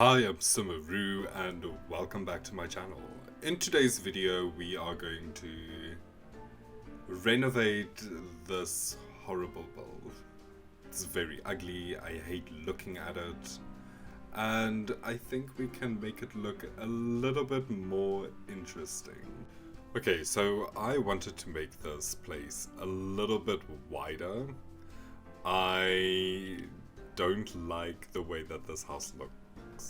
Hi, I'm Sumaru and welcome back to my channel. In today's video we are going to renovate this horrible build. It's very ugly, I hate looking at it, and I think we can make it look a little bit more interesting. Okay, so I wanted to make this place a little bit wider. I don't like the way that this house looks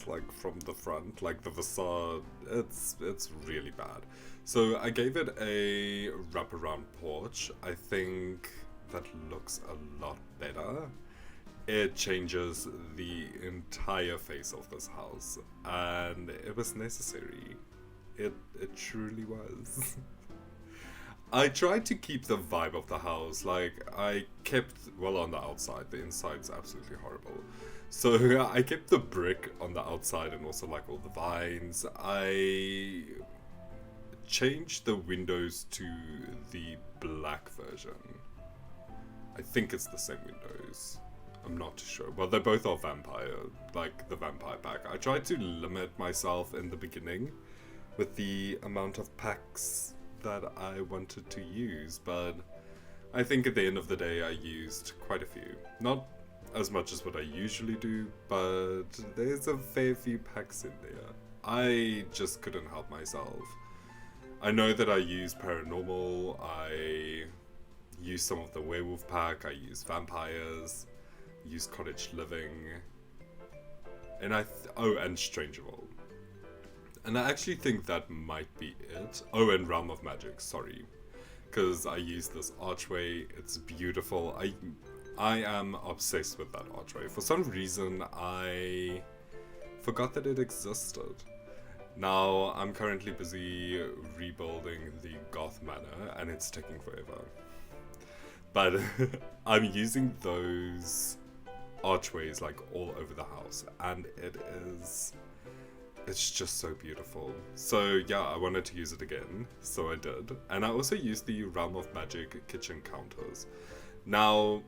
like from the front, like the facade. It's really bad. So I gave it a wraparound porch. I think that looks a lot better. It changes the entire face of this house, and it was necessary. It truly was. I tried to keep the vibe of the house. Like, I kept, well, on the outside, the inside's absolutely horrible. So I kept the brick on the outside and also like all the vines. I changed the windows to the black version. I think it's the same windows. I'm not too sure. Well, they both are vampire, like the vampire pack. I tried to limit myself in the beginning with the amount of packs that I wanted to use, but I think at the end of the day I used quite a few. Not as much as what I usually do, but there's a fair few packs in there. I just couldn't help myself. I know that I used paranormal, I used some of the werewolf pack, I used vampires, used cottage living, and and Strangerville. And I actually think that might be it. Oh, and Realm of Magic, sorry. Because I use this archway, it's beautiful. I am obsessed with that archway. For some reason, I forgot that it existed. Now, I'm currently busy rebuilding the Goth Manor, and it's taking forever. But I'm using those archways like all over the house, and it's just so beautiful. So yeah, I wanted to use it again, so I did. And I also used the Realm of Magic kitchen counters. Now,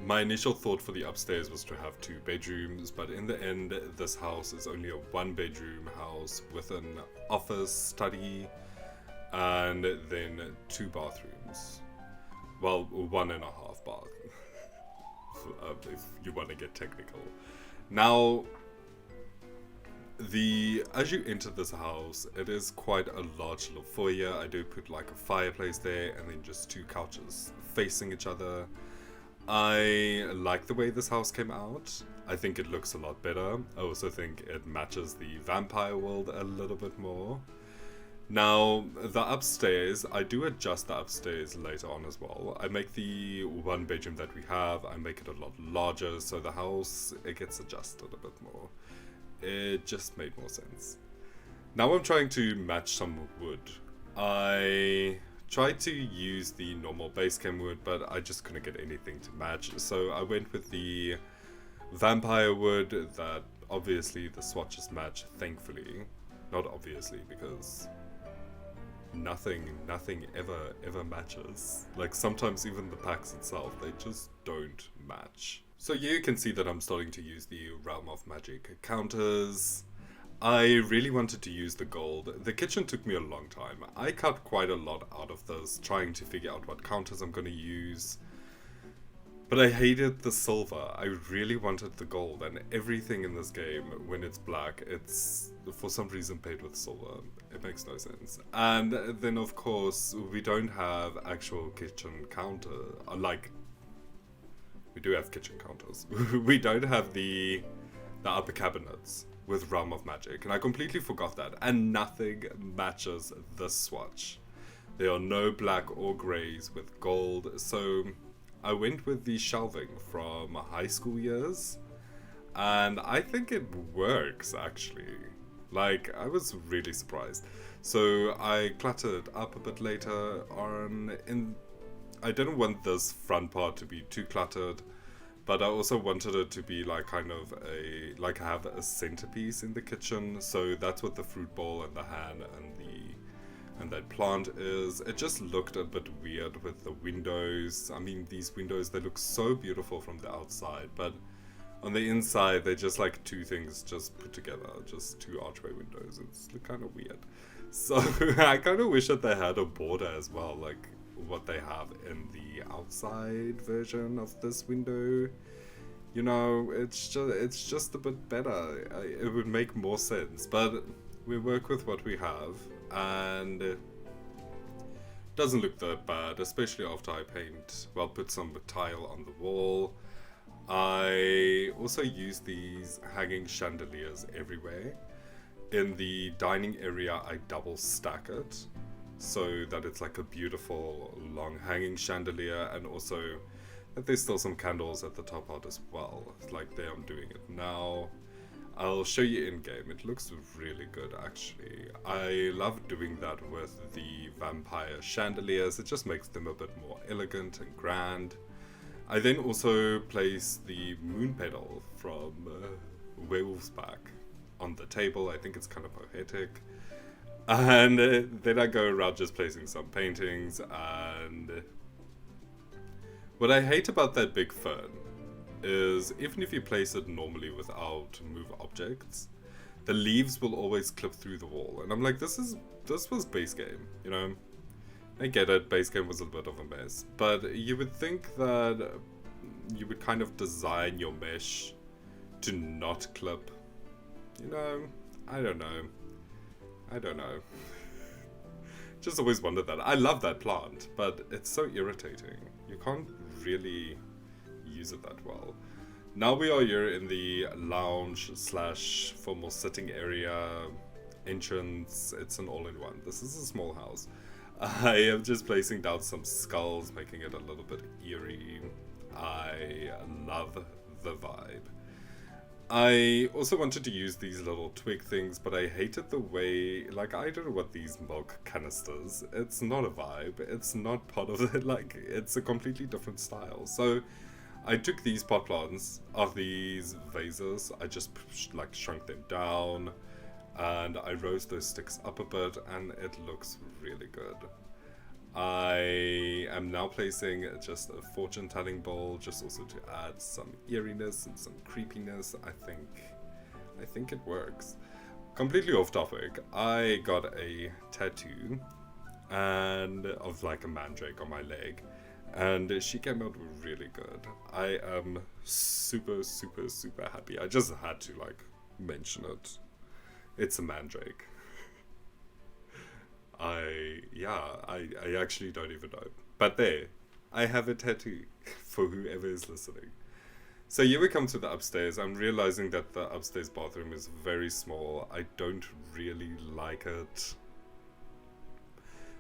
my initial thought for the upstairs was to have 2 bedrooms, but in the end, this house is only a 1-bedroom house with an office, study, and then 2 bathrooms. Well, 1.5 bath, if you want to get technical. Now, as you enter this house, it is quite a large little foyer. I do put like a fireplace there and then just 2 couches facing each other. I like the way this house came out. I think it looks a lot better. I also think it matches the vampire world a little bit more. Now, the upstairs, I do adjust the upstairs later on as well. I make the 1 bedroom that we have, I make it a lot larger, so the house, it gets adjusted a bit more. It just made more sense. Now I'm trying to match some wood. I tried to use the normal base cam wood, but I just couldn't get anything to match. So I went with the vampire wood that obviously the swatches match, thankfully. Not obviously, because nothing ever matches. Like sometimes even the packs itself, they just don't match. So you can see that I'm starting to use the Realm of Magic counters. I really wanted to use the gold. The kitchen took me a long time. I cut quite a lot out of this, trying to figure out what counters I'm going to use. But I hated the silver. I really wanted the gold, and everything in this game, when it's black, it's for some reason paid with silver. It makes no sense. And then of course, we don't have actual kitchen counter, like, we do have kitchen counters. We don't have the upper cabinets with Realm of Magic, and I completely forgot that. And nothing matches this swatch. There are no black or greys with gold, so I went with the shelving from high school years, and I think it works actually. Like, I was really surprised. So I cluttered up a bit later on. I didn't want this front part to be too cluttered, but I also wanted it to be like kind of have a centerpiece in the kitchen. So that's what the fruit bowl and the hand and that plant is. It just looked a bit weird with the windows. I mean, these windows, they look so beautiful from the outside, but On the inside, they're just like two things just put together, just two archway windows. It's kind of weird. So I kind of wish that they had a border as well, like what they have in the outside version of this window. You know, it's just a bit better. It would make more sense, but we work with what we have, and it doesn't look that bad, especially after I put some tile on the wall. I also use these hanging chandeliers everywhere. In the dining area, I double stack it so that it's like a beautiful long hanging chandelier, and also that there's still some candles at the top part as well. Like there, I'm doing it now. I'll show you in game. It looks really good actually. I love doing that with the vampire chandeliers. It just makes them a bit more elegant and grand. I then also place the moon pedal from Werewolf's Back on the table. I think it's kind of poetic. And then I go around just placing some paintings. And what I hate about that big fern is even if you place it normally without move objects, the leaves will always clip through the wall. And I'm like, this was base game, you know? I get it, base game was a bit of a mess. But you would think that you would kind of design your mesh to not clip. You know, I don't know. Just always wondered that. I love that plant, but it's so irritating. You can't really use it that well. Now we are here in the lounge / formal sitting area entrance. It's an all-in-one. This is a small house. I am just placing down some skulls, making it a little bit eerie. I love the vibe. I also wanted to use these little twig things, but I hated the way, like, I don't know what these milk canisters, it's not a vibe, it's not part of it, like, it's a completely different style. So I took these pot plants of these vases, I just like shrunk them down, and I rose those sticks up a bit, and it looks really good. I am now placing just a fortune telling bowl, just also to add some eeriness and some creepiness. I think it works. Completely off topic, I got a tattoo and of like a mandrake on my leg, and she came out really good. I am super happy. I just had to like mention it. It's a mandrake. I actually don't even know. But there, I have a tattoo for whoever is listening. So here we come to the upstairs. I'm realizing that the upstairs bathroom is very small. I don't really like it.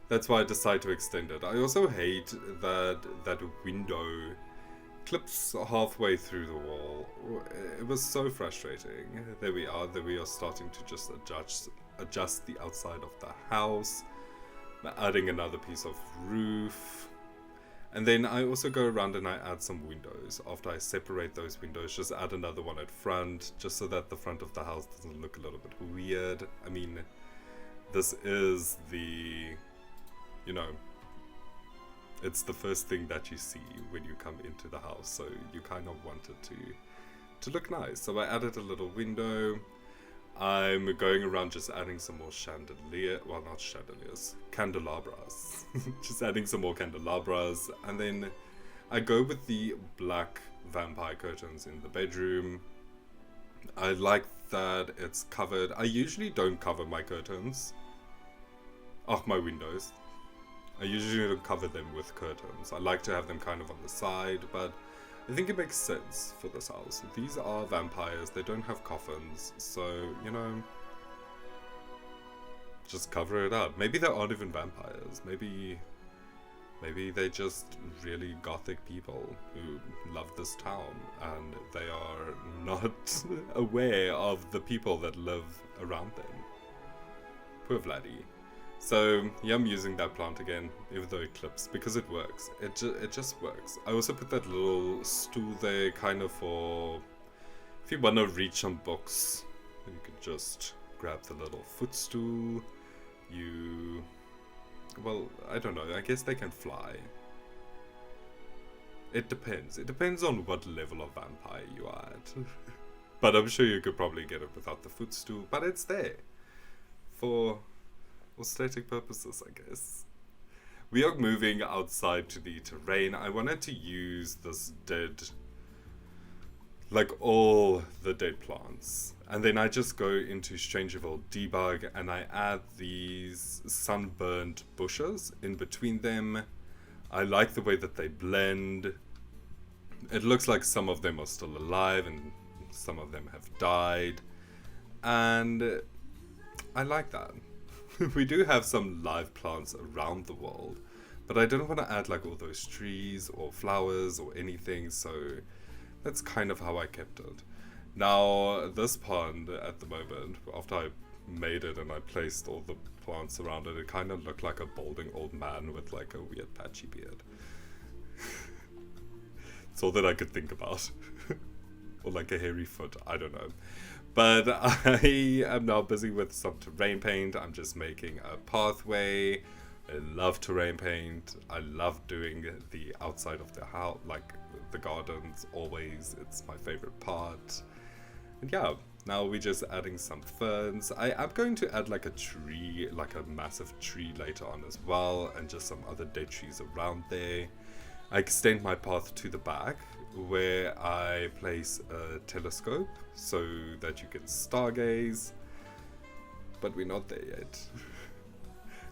That's why I decided to extend it. I also hate that window clips halfway through the wall. It was so frustrating. There we are starting to just adjust the outside of the house, adding another piece of roof, and then I also go around and I add some windows. After I separate those windows, just add another one at front, just so that the front of the house doesn't look a little bit weird. I mean, this is the, you know, it's the first thing that you see when you come into the house, so you kind of want it to look nice. So I added a little window. I'm going around just adding some more candelabras. Just adding some more candelabras, and then I go with the black vampire curtains in the bedroom. I like that it's covered. I usually don't cover my curtains, my windows. I usually don't cover them with curtains. I like to have them kind of on the side, but I think it makes sense for this house. These are vampires, they don't have coffins, so, you know, just cover it up. Maybe they aren't even vampires. Maybe they're just really gothic people who love this town, and they are not aware of the people that live around them. Poor Vladdy. So yeah, I'm using that plant again, even though it clips, because it works. It just works. I also put that little stool there, kind of for if you want to reach some books, you could just grab the little footstool. Well, I don't know, I guess they can fly. It depends. It depends on what level of vampire you are at. But I'm sure you could probably get it without the footstool. But it's there. For aesthetic purposes, I guess. We are moving outside to the terrain. I wanted to use this dead, like all the dead plants. And then I just go into Strangerville debug and I add these sunburned bushes in between them. I like the way that they blend. It looks like some of them are still alive and some of them have died. And I like that. We do have some live plants around the world, but I didn't want to add like all those trees or flowers or anything, so that's kind of how I kept it. Now, this pond at the moment, after I made it and I placed all the plants around it, it kind of looked like a balding old man with like a weird patchy beard. It's all that I could think about. Or like a hairy foot, I don't know. But I am now busy with some terrain paint. I'm just making a pathway. I love terrain paint. I love doing the outside of the house, like the gardens, always. It's my favorite part. And yeah, now we're just adding some ferns. I am going to add like a tree, like a massive tree later on as well, and just some other dead trees around there. I extend my path to the back, where I place a telescope so that you can stargaze, but we're not there yet.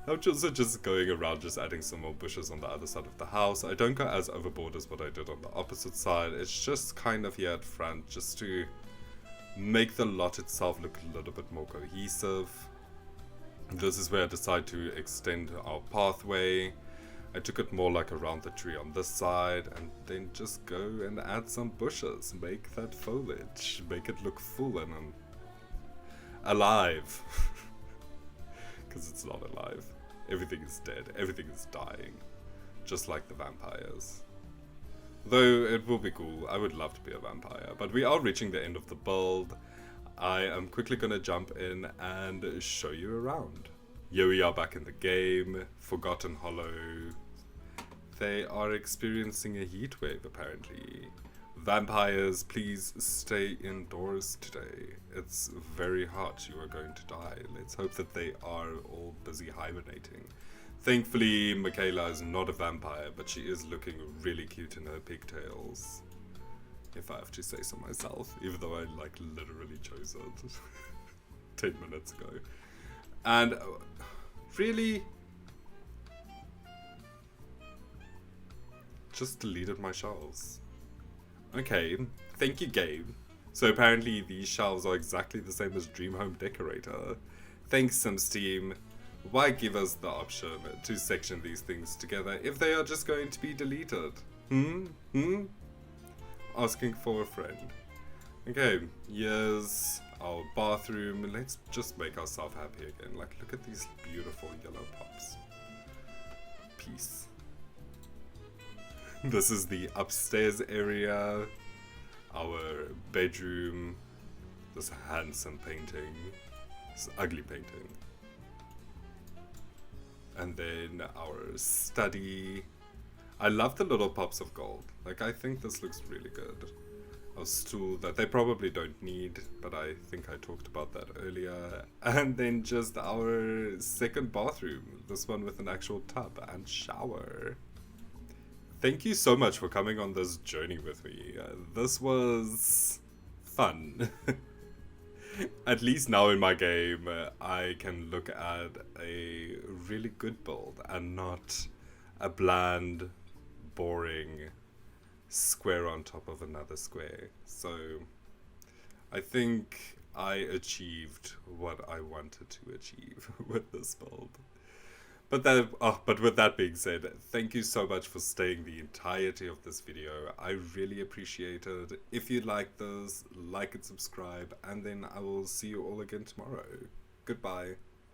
I'm just going around just adding some more bushes on the other side of the house. I don't go as overboard as what I did on the opposite side. It's just kind of here at front just to make the lot itself look a little bit more cohesive. This is where I decide to extend our pathway. I took it more like around the tree on this side, and then just go and add some bushes. Make that foliage. Make it look full and alive. Because it's not alive. Everything is dead. Everything is dying. Just like the vampires. Though it will be cool. I would love to be a vampire. But we are reaching the end of the build. I am quickly going to jump in and show you around. Here we are back in the game. Forgotten Hollow. They are experiencing a heat wave, apparently. Vampires, please stay indoors today. It's very hot. You are going to die. Let's hope that they are all busy hibernating. Thankfully, Michaela is not a vampire, but she is looking really cute in her pigtails. If I have to say so myself, even though I like literally chose it 10 minutes ago. And really, just deleted my shelves. Okay, thank you, game. So apparently these shelves are exactly the same as Dream Home Decorator. Thanks, SimSteam. Why give us the option to section these things together if they are just going to be deleted? Asking for a friend. Okay, here's our bathroom. Let's just make ourselves happy again. Like, look at these beautiful yellow pops. Peace. This is the upstairs area. Our bedroom. This handsome painting. This ugly painting. And then our study. I love the little pops of gold. Like, I think this looks really good. Our stool that they probably don't need, but I think I talked about that earlier. And then just our second bathroom. This one with an actual tub and shower. Thank you so much for coming on this journey with me. This was fun. At least now in my game, I can look at a really good build and not a bland, boring square on top of another square. So I think I achieved what I wanted to achieve with this build. But with that being said, thank you so much for staying the entirety of this video. I really appreciate it. If you like this, like and subscribe, and then I will see you all again tomorrow. Goodbye.